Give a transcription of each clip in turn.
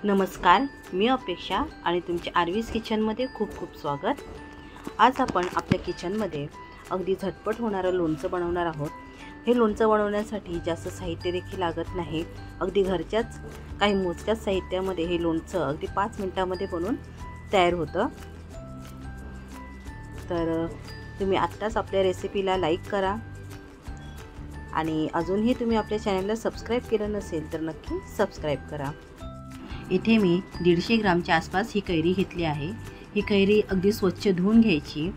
नमस्कार, मी अपेक्षा आणि तुमच्या आर्वीज किचनमध्ये खूप खूप स्वागत। आज आपण आपल्या किचनमध्ये अगदी झटपट होणारं लोणचं बनवणार आहोत। हे लोणचं बनवण्यासाठी जास्त साहित्य देखील लागत नाही। अगदी घरच्याच काही मोजक्याच साहित्यामध्ये हे लोणचं अगदी 5 मिनिटांमध्ये बनून तयार होतं। तर तुम्ही आत्ताच आपल्या रेसिपीला लाईक करा आणि अजूनही तुम्ही आपल्या चॅनलला सबस्क्राइब केलं नसेल तर नक्की सबस्क्राइब करा। इथे मी 150 ग्रामच्या आसपास ही कैरी घेतली आहे। ही कैरी अगदी स्वच्छ धुवून घ्यायची।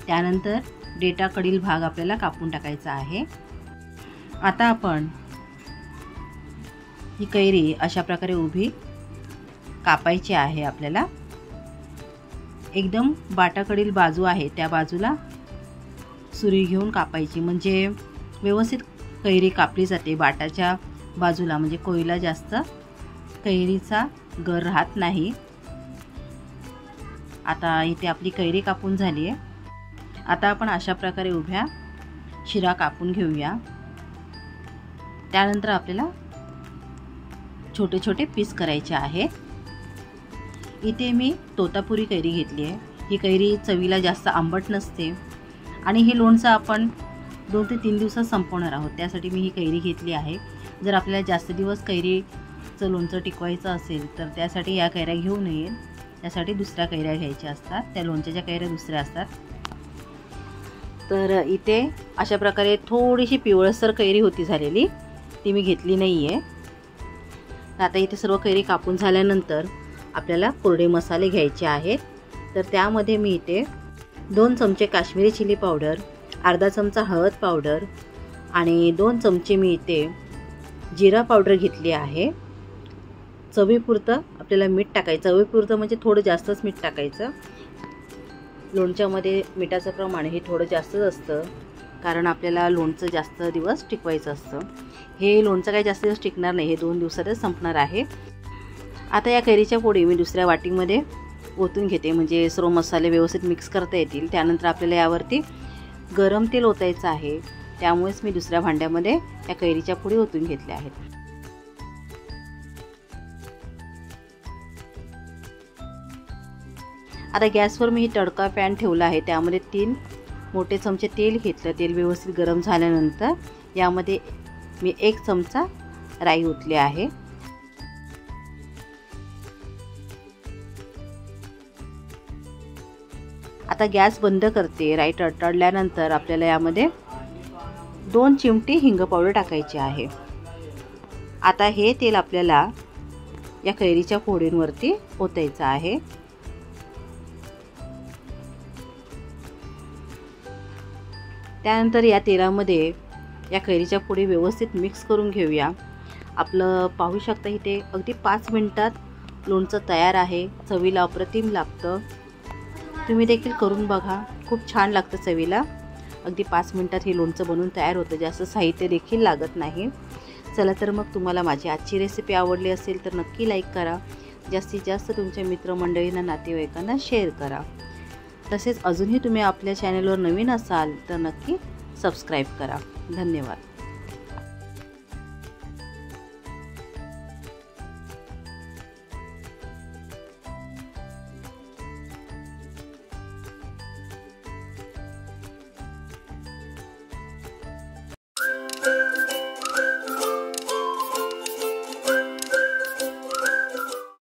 त्यानंतर देठाकडील भाग आपल्याला कापून टाकायचा आहे। आता आपण ही कैरी अशा प्रकारे उभी कापायची आहे। आपल्याला एकदम बाटाकडील बाजू आहे त्या बाजूला सुरी घेऊन कापायची, म्हणजे व्यवस्थित कैरी कापली जाते। बाटाच्या बाजूला म्हणजे कोयला जास्त कैरीचा गर राहत नाही। आता इथे आपली कैरी कापून झाली आहे। आता आपण अशा प्रकारे उभ्या शिरा कापून घेऊया। त्यानंतर आपल्याला छोटे छोटे पीस करायचे आहे। इथे मी तोतापुरी कैरी घेतली आहे। ही कैरी चवीला जास्त आंबट नसते आणि हे लोणचं आपण 2 ते 3 दिवसात संपवणार आहोत। त्यासाठी मी ही कैरी घेतली आहे। जर आपल्याला जास्त दिवस कैरीचं लोणचं टिकवायचं असेल तर त्यासाठी या कैऱ्या घेऊ नये। त्यासाठी दुसऱ्या कैऱ्या घ्यायच्या असतात। त्या लोणच्याच्या कैऱ्या दुसऱ्या असतात। तर इथे अशा प्रकारे थोडीशी पिवळसर कैरी होती झालेली, ती मी घेतली नाही आहे। आता इथे सर्व कैरी कापून झाल्यानंतर आपल्याला कोरडे मसाले घ्यायचे आहेत। तर त्यामध्ये मी इथे 2 चमचे काश्मीरी चिली पावडर, अर्धा चमचा हळद पावडर आणि 2 चमचे मी इथे जिरा पावडर घेतली आहे। चवीपुरतं आपल्याला मीठ टाकायचं। चवीपुरतं म्हणजे थोडं जास्तच मीठ टाकायचं। लोणच्यामध्ये मिठाचं प्रमाण हे थोडं जास्तच असतं, कारण आपल्याला लोणचं जास्त दिवस टिकवायचं असतं। हे लोणचं काही जास्त दिवस टिकणार नाही, हे 2 दिवसातच संपणार आहे। आता या कैरीच्या पोळी मी दुसऱ्या वाटीमध्ये ओतून घेते, म्हणजे सर्व मसाले व्यवस्थित मिक्स करता येतील। त्यानंतर आपल्याला यावरती गरम तेल ओतायचं आहे, त्यामुळेच मी दुसऱ्या भांड्यामध्ये या कैरीच्या पोळी ओतून घेतल्या आहेत। आता गॅसवर मी तडका पॅन ठेवला आहे। त्यामध्ये 3 मोठे चमचे तेल घेतलं। तेल व्यवस्थित गरम झाल्यानंतर यामध्ये मी 1 चमचा राई ओतली आहे। आता गॅस बंद करते। राई तडतडल्यानंतर आपल्याला यामध्ये 2 चिमटी हिंग पावडर टाकायची आहे। आता हे तेल आपल्याला या कैरीच्या फोडींवरती ओतायचं आहे। त्यानंतर या तेलामध्ये या कैरीच्या फोडी व्यवस्थित मिक्स करून घेऊया। आपलं पाहू शकता इथे अगदी 5 मिनिटात लोणचं तयार आहे। चवीला अप्रतिम लागतं। तुम्ही देखील करून बघा, खूप छान लागतं चवीला। अगदी 5 मिनिटात हे लोणचं बनवून तयार होतं। जास्त साहित्य देखील लागत नाही। चला तर मग तुम्हाला माझी आजची रेसिपी आवडली असेल तर नक्की लाईक करा। जास्तीत जास्त तुमच्या मित्रमंडळींना, नातेवाईकांना शेअर करा। तसेच अजूनही तुम्ही आपल्या चॅनलवर नवीन असाल तर नक्की सबस्क्राईब करा। धन्यवाद।